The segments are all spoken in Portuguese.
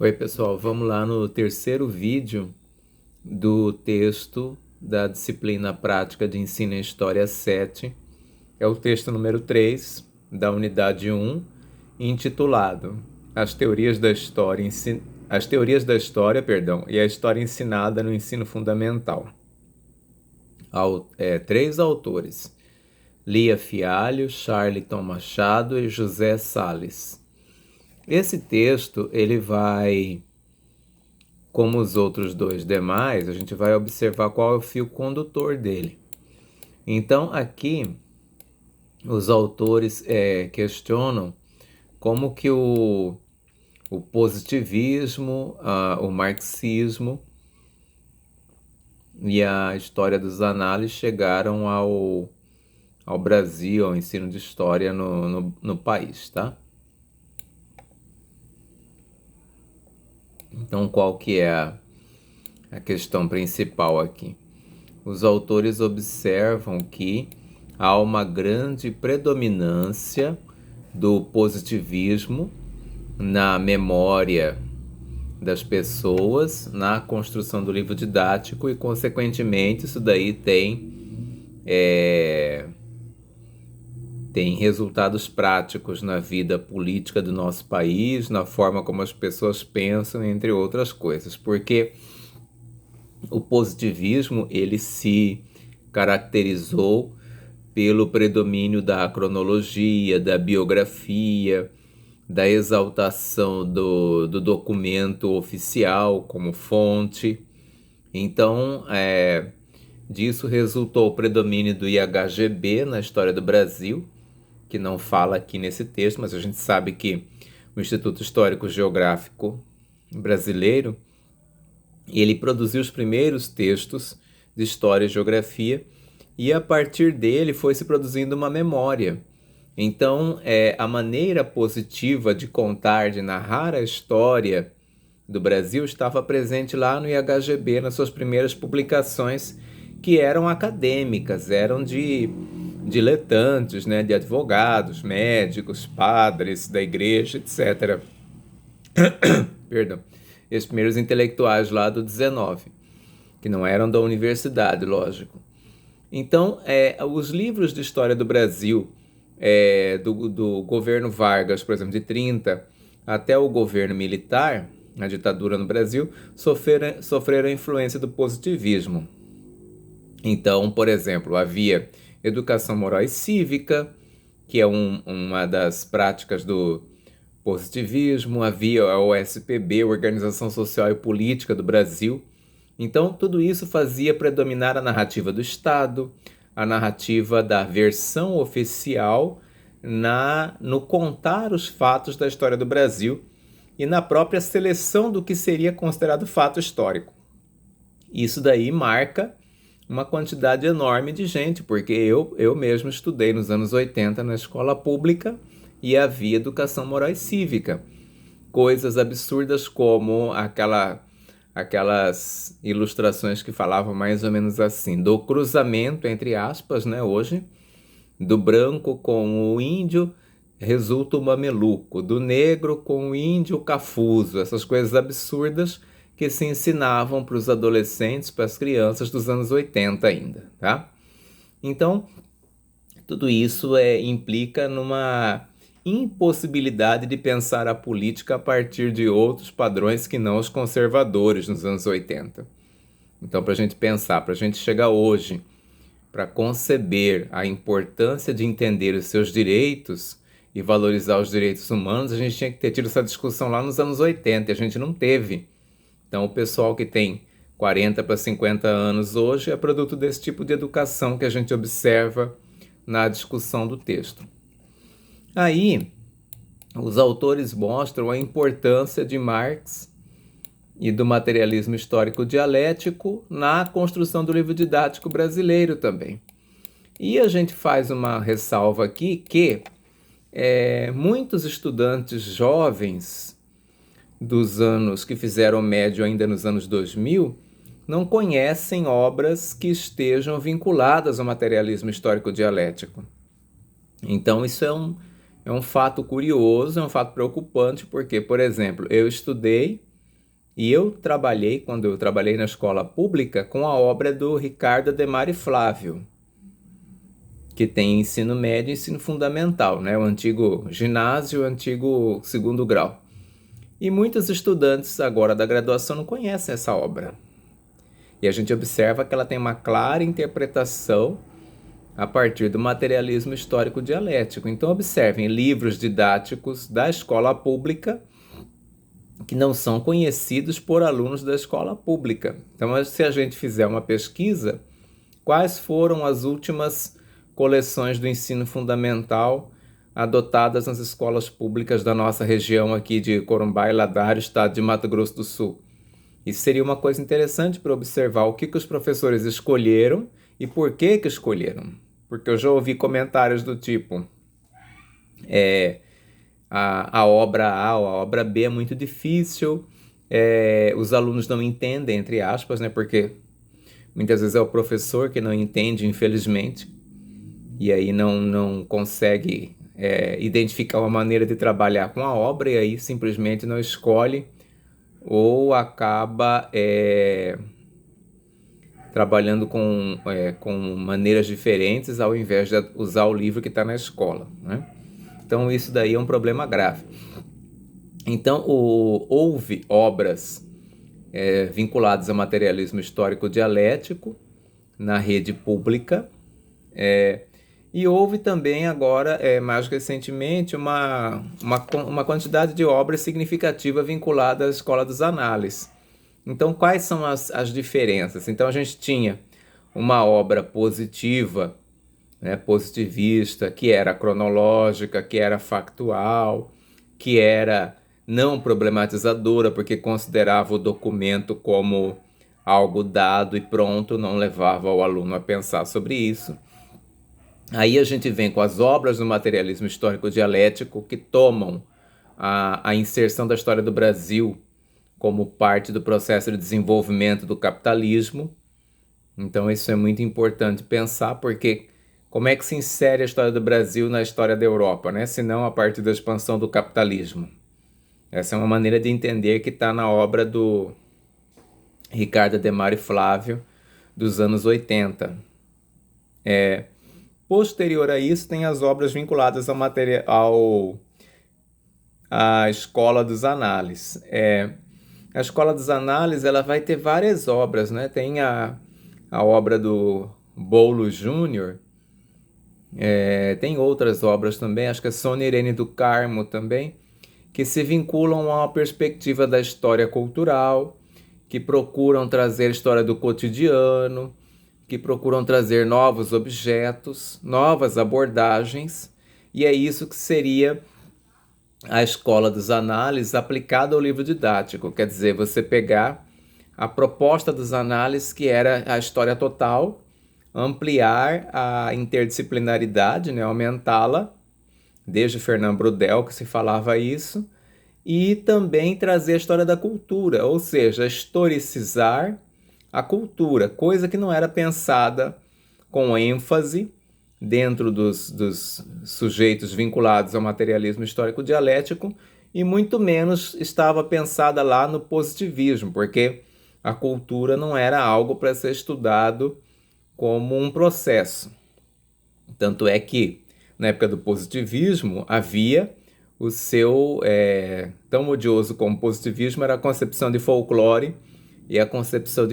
Oi, pessoal, vamos lá no terceiro vídeo do texto da disciplina prática de ensino em História 7. É o texto número 3 da unidade 1, intitulado As teorias da história, e a história ensinada no ensino fundamental. Três autores: Lia Fialho, Charlton Machado e José Salles. Esse texto, ele vai, como os outros dois demais, a gente vai observar qual é o fio condutor dele. Então, aqui, os autores questionam como que o positivismo, o marxismo e a história dos análises chegaram ao Brasil, ao ensino de história no país, tá? Então, qual que é a questão principal aqui? Os autores observam que há uma grande predominância do positivismo na memória das pessoas, na construção do livro didático e, consequentemente, isso daí tem resultados práticos na vida política do nosso país, na forma como as pessoas pensam, entre outras coisas, porque o positivismo ele se caracterizou pelo predomínio da cronologia, da biografia, da exaltação do documento oficial como fonte. Então, disso resultou o predomínio do IHGB na história do Brasil, que não fala aqui nesse texto, mas a gente sabe que o Instituto Histórico Geográfico Brasileiro ele produziu os primeiros textos de história e geografia e a partir dele foi se produzindo uma memória. Então, a maneira positiva de contar, de narrar a história do Brasil estava presente lá no IHGB, nas suas primeiras publicações, que eram acadêmicas, eram de diletantes, né, de advogados, médicos, padres da igreja, etc. Perdão. E os primeiros intelectuais lá do 19, que não eram da universidade, lógico. Então, os livros de história do Brasil, do governo Vargas, por exemplo, de 30 até o governo militar, a ditadura no Brasil, sofreram a influência do positivismo. Então, por exemplo, havia educação moral e cívica, que é uma das práticas do positivismo, havia a OSPB, Organização Social e Política do Brasil. Então, tudo isso fazia predominar a narrativa do Estado, a narrativa da versão oficial no contar os fatos da história do Brasil e na própria seleção do que seria considerado fato histórico. Isso daí marca uma quantidade enorme de gente, porque eu mesmo estudei nos anos 80 na escola pública e havia educação moral e cívica. Coisas absurdas como aquelas ilustrações que falavam mais ou menos assim, do cruzamento, entre aspas, né, hoje, do branco com o índio resulta o mameluco, do negro com o índio cafuso, essas coisas absurdas que se ensinavam para os adolescentes, para as crianças dos anos 80 ainda, tá? Então, tudo isso implica numa impossibilidade de pensar a política a partir de outros padrões que não os conservadores nos anos 80. Então, para a gente pensar, para a gente chegar hoje, para conceber a importância de entender os seus direitos e valorizar os direitos humanos, a gente tinha que ter tido essa discussão lá nos anos 80 e a gente não teve. Então, o pessoal que tem 40 para 50 anos hoje é produto desse tipo de educação que a gente observa na discussão do texto. Aí, os autores mostram a importância de Marx e do materialismo histórico dialético na construção do livro didático brasileiro também. E a gente faz uma ressalva aqui que muitos estudantes jovens dos anos que fizeram médio ainda nos anos 2000 não conhecem obras que estejam vinculadas ao materialismo histórico dialético. Então isso é um fato curioso, é um fato preocupante, porque, por exemplo, eu estudei E eu trabalhei, quando eu trabalhei na escola pública, com a obra do Ricardo Ademar e Flávio, que tem ensino médio e ensino fundamental, né? O antigo ginásio, o antigo segundo grau. E muitos estudantes agora da graduação não conhecem essa obra. E a gente observa que ela tem uma clara interpretação a partir do materialismo histórico dialético. Então observem livros didáticos da escola pública que não são conhecidos por alunos da escola pública. Então, se a gente fizer uma pesquisa, quais foram as últimas coleções do ensino fundamental adotadas nas escolas públicas da nossa região aqui de Corumbá e Ladário, estado de Mato Grosso do Sul? Isso seria uma coisa interessante para observar o que os professores escolheram e por que escolheram. Porque eu já ouvi comentários do tipo, a obra A ou a obra B é muito difícil, os alunos não entendem, entre aspas, né? Porque muitas vezes é o professor que não entende, infelizmente, e aí não consegue identificar uma maneira de trabalhar com a obra, e aí simplesmente não escolhe ou acaba trabalhando com maneiras diferentes ao invés de usar o livro que está na escola, né? Então isso daí é um problema grave. Então houve obras vinculadas ao materialismo histórico dialético na rede pública, e houve também agora, mais recentemente, uma quantidade de obras significativa vinculada à escola dos análises. Então, quais são as diferenças? Então, a gente tinha uma obra positiva, né, positivista, que era cronológica, que era factual, que era não problematizadora, porque considerava o documento como algo dado e pronto, não levava o aluno a pensar sobre isso. Aí a gente vem com as obras do materialismo histórico dialético, que tomam a inserção da história do Brasil como parte do processo de desenvolvimento do capitalismo. Então isso é muito importante pensar, porque como é que se insere a história do Brasil na história da Europa, né? Se não a partir da expansão do capitalismo. Essa é uma maneira de entender que está na obra do Ricardo Ademar e Flávio, dos anos 80. Posterior a isso, tem as obras vinculadas à Escola dos Análises. A Escola dos Análises ela vai ter várias obras, né? Tem a obra do Boulos Júnior, tem outras obras também, acho que é Sônia Irene do Carmo também, que se vinculam a uma perspectiva da história cultural, que procuram trazer a história do cotidiano, que procuram trazer novos objetos, novas abordagens, e é isso que seria a escola dos análises aplicada ao livro didático. Quer dizer, você pegar a proposta dos análises, que era a história total, ampliar a interdisciplinaridade, né, aumentá-la, desde Fernand Braudel que se falava isso, e também trazer a história da cultura, ou seja, historicizar a cultura, coisa que não era pensada com ênfase dentro dos sujeitos vinculados ao materialismo histórico dialético, e muito menos estava pensada lá no positivismo, porque a cultura não era algo para ser estudado como um processo. Tanto é que, na época do positivismo, havia o seu, tão odioso como positivismo, era a concepção de folclore e a concepção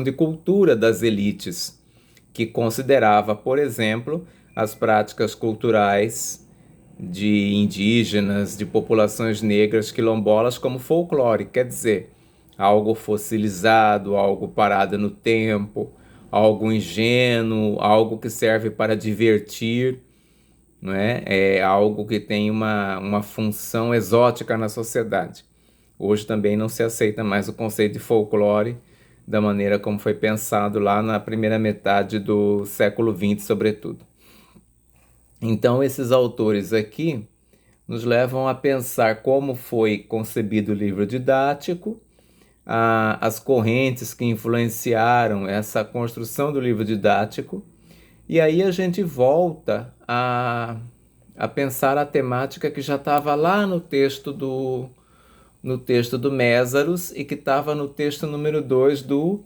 de cultura das elites, que considerava, por exemplo, as práticas culturais de indígenas, de populações negras quilombolas como folclore, quer dizer, algo fossilizado, algo parado no tempo, algo ingênuo, algo que serve para divertir, não é? É algo que tem uma função exótica na sociedade. Hoje também não se aceita mais o conceito de folclore da maneira como foi pensado lá na primeira metade do século XX, sobretudo. Então, esses autores aqui nos levam a pensar como foi concebido o livro didático, as correntes que influenciaram essa construção do livro didático, e aí a gente volta a pensar a temática que já estava lá no texto no texto do Mésaros e que estava no texto número 2 do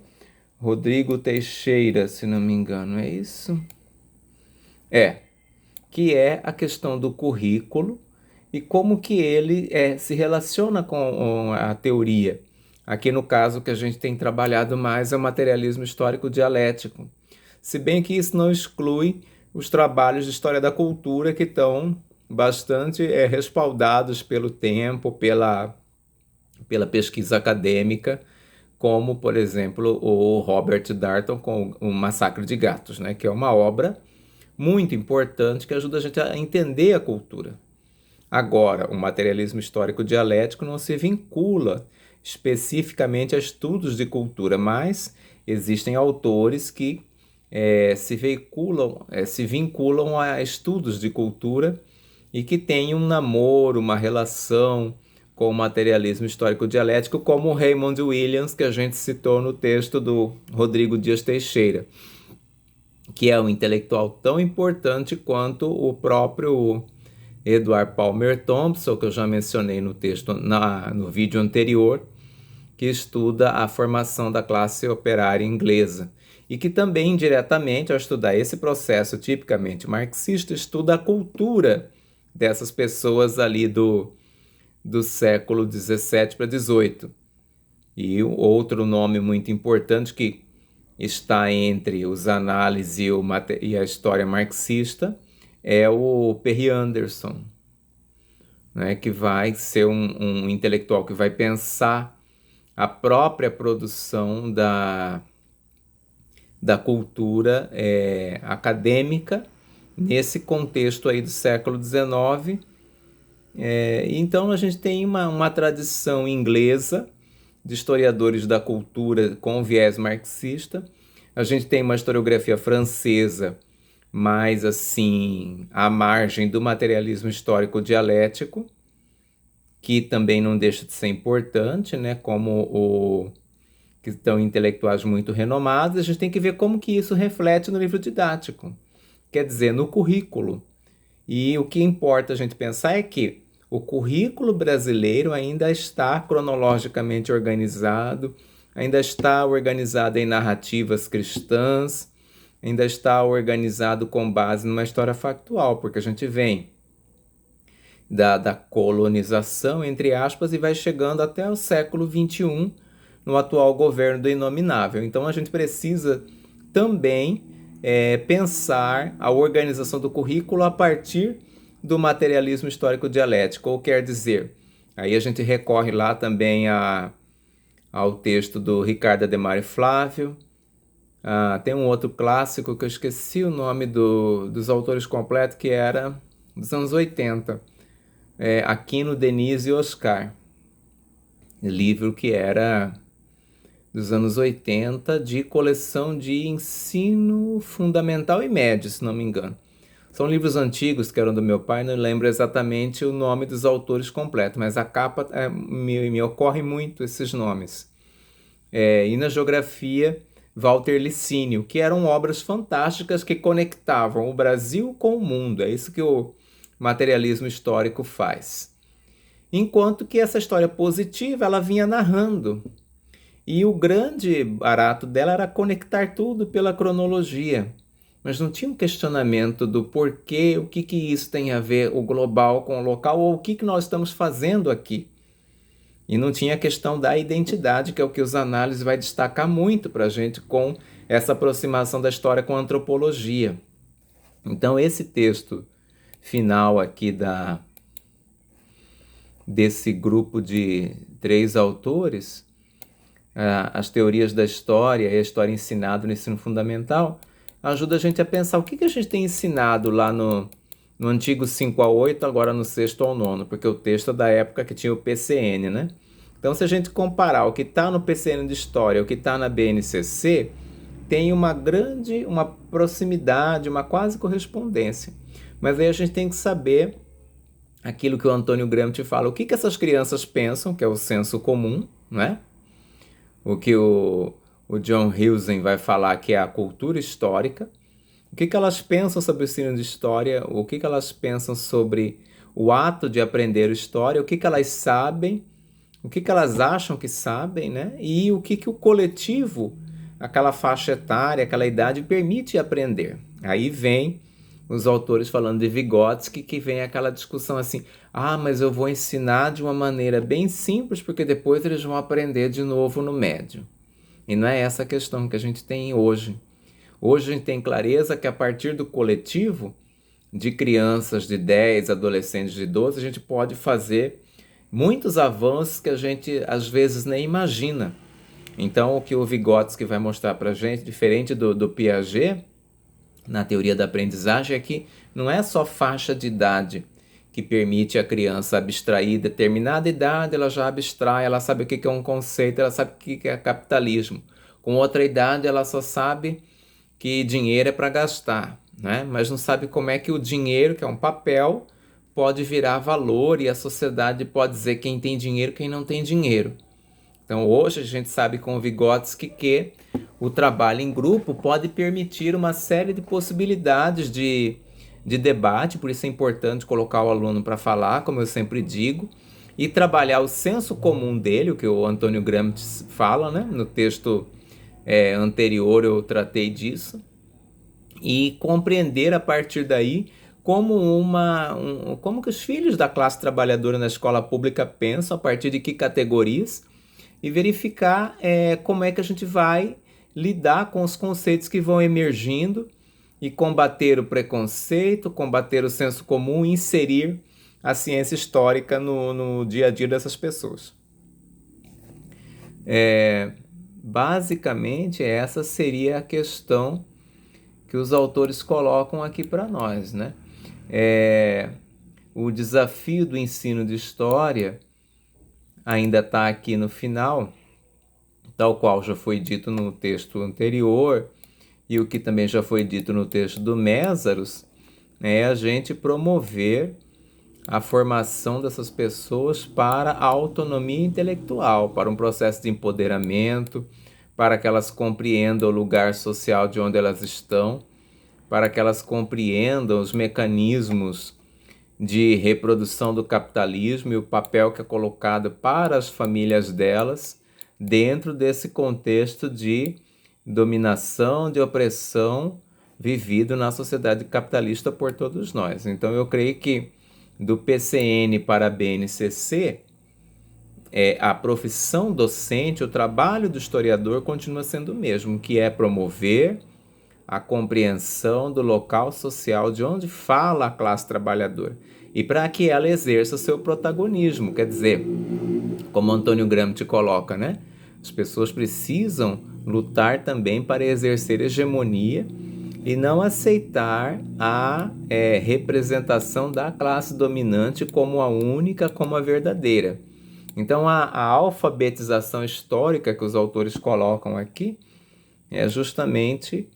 Rodrigo Teixeira, se não me engano, é isso? Que é a questão do currículo e como que ele se relaciona com a teoria. Aqui no caso que a gente tem trabalhado mais é o materialismo histórico dialético. Se bem que isso não exclui os trabalhos de história da cultura que estão bastante respaldados pelo tempo, pela pesquisa acadêmica, como, por exemplo, o Robert Darnton com o Massacre de Gatos, né? Que é uma obra muito importante que ajuda a gente a entender a cultura. Agora, o materialismo histórico dialético não se vincula especificamente a estudos de cultura, mas existem autores que se vinculam a estudos de cultura e que têm um namoro, uma relação com o materialismo histórico dialético, como o Raymond Williams, que a gente citou no texto do Rodrigo Dias Teixeira, que é um intelectual tão importante quanto o próprio Edward Palmer Thompson, que eu já mencionei no texto, no vídeo anterior, que estuda a formação da classe operária inglesa e que também, indiretamente, ao estudar esse processo tipicamente marxista, estuda a cultura dessas pessoas ali do século 17 para 18. E outro nome muito importante que está entre os análises e a história marxista é o Perry Anderson, né, que vai ser um intelectual que vai pensar a própria produção da cultura acadêmica nesse contexto aí do século XIX. Então a gente tem uma tradição inglesa de historiadores da cultura com viés marxista. A gente tem uma historiografia francesa, mais assim, à margem do materialismo histórico dialético, que também não deixa de ser importante, né? Que estão intelectuais muito renomados. A gente tem que ver como que isso reflete no livro didático, quer dizer, no currículo. E o que importa a gente pensar é que o currículo brasileiro ainda está cronologicamente organizado, ainda está organizado em narrativas cristãs, ainda está organizado com base numa história factual, porque a gente vem da colonização, entre aspas, e vai chegando até o século XXI, no atual governo do Inominável. Então a gente precisa também pensar a organização do currículo a partir do materialismo histórico dialético, ou quer dizer, aí a gente recorre lá também ao texto do Ricardo Ademar Flávio. Tem um outro clássico que eu esqueci o nome dos autores completos, que era dos anos 80, Aquino, Denise e Oscar, livro que era dos anos 80, de coleção de ensino fundamental e médio, se não me engano. São livros antigos que eram do meu pai, não lembro exatamente o nome dos autores completos, mas a capa me ocorre muito esses nomes. E na geografia, Walter Licínio, que eram obras fantásticas que conectavam o Brasil com o mundo. É isso que o materialismo histórico faz. Enquanto que essa história positiva, ela vinha narrando. E o grande barato dela era conectar tudo pela cronologia. Mas não tinha um questionamento do porquê, o que isso tem a ver, o global com o local, ou o que nós estamos fazendo aqui. E não tinha a questão da identidade, que é o que os análises vai destacar muito para a gente com essa aproximação da história com a antropologia. Então esse texto final aqui desse grupo de 3 autores, as teorias da história e a história ensinada no ensino fundamental, ajuda a gente a pensar o que a gente tem ensinado lá no antigo 5 a 8, agora no 6º ao 9º, porque o texto é da época que tinha o PCN, né? Então, se a gente comparar o que está no PCN de História e o que está na BNCC, tem uma proximidade, uma quase correspondência. Mas aí a gente tem que saber aquilo que o Antônio Gramsci fala, o que essas crianças pensam, que é o senso comum, né? O que o John Hewson vai falar que é a cultura histórica, o que elas pensam sobre o ensino de história, o que elas pensam sobre o ato de aprender história, o que elas sabem, o que elas acham que sabem, né? E o que o coletivo, aquela faixa etária, aquela idade, permite aprender. Aí vem os autores falando de Vygotsky, que vem aquela discussão assim, mas eu vou ensinar de uma maneira bem simples, porque depois eles vão aprender de novo no médio. E não é essa a questão que a gente tem hoje. Hoje a gente tem clareza que a partir do coletivo, de crianças de 10, adolescentes de 12, a gente pode fazer muitos avanços que a gente às vezes nem imagina. Então, o que o Vygotsky vai mostrar para a gente, diferente do Piaget, na teoria da aprendizagem, é que não é só faixa de idade que permite a criança abstrair determinada idade, ela já abstrai, ela sabe o que é um conceito, ela sabe o que é capitalismo. Com outra idade, ela só sabe que dinheiro é para gastar, né? Mas não sabe como é que o dinheiro, que é um papel, pode virar valor e a sociedade pode dizer quem tem dinheiro e quem não tem dinheiro. Então hoje a gente sabe com o Vygotsky que o trabalho em grupo pode permitir uma série de possibilidades de debate, por isso é importante colocar o aluno para falar, como eu sempre digo, e trabalhar o senso comum dele, o que o Antônio Gramsci fala, né? No texto anterior eu tratei disso, e compreender a partir daí como que os filhos da classe trabalhadora na escola pública pensam, a partir de que categorias, e verificar como é que a gente vai lidar com os conceitos que vão emergindo e combater o preconceito, combater o senso comum e inserir a ciência histórica no dia a dia dessas pessoas. Basicamente, essa seria a questão que os autores colocam aqui para nós, né? O desafio do ensino de história ainda está aqui no final, tal qual já foi dito no texto anterior e o que também já foi dito no texto do Mésaros, é a gente promover a formação dessas pessoas para a autonomia intelectual, para um processo de empoderamento, para que elas compreendam o lugar social de onde elas estão, para que elas compreendam os mecanismos de reprodução do capitalismo e o papel que é colocado para as famílias delas dentro desse contexto de dominação, de opressão vivido na sociedade capitalista por todos nós. Então eu creio que do PCN para a BNCC, a profissão docente, o trabalho do historiador continua sendo o mesmo, que é promover a compreensão do local social de onde fala a classe trabalhadora e para que ela exerça o seu protagonismo, quer dizer, como Antônio Gramsci coloca, né? As pessoas precisam lutar também para exercer hegemonia e não aceitar a representação da classe dominante como a única, como a verdadeira. Então a alfabetização histórica que os autores colocam aqui é justamente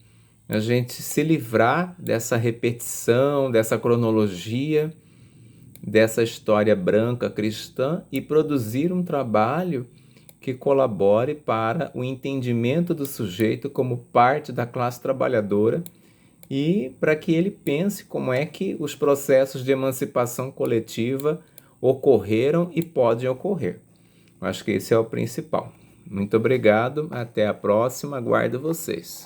a gente se livrar dessa repetição, dessa cronologia, dessa história branca cristã e produzir um trabalho que colabore para o entendimento do sujeito como parte da classe trabalhadora e para que ele pense como é que os processos de emancipação coletiva ocorreram e podem ocorrer. Eu acho que esse é o principal. Muito obrigado, até a próxima, aguardo vocês.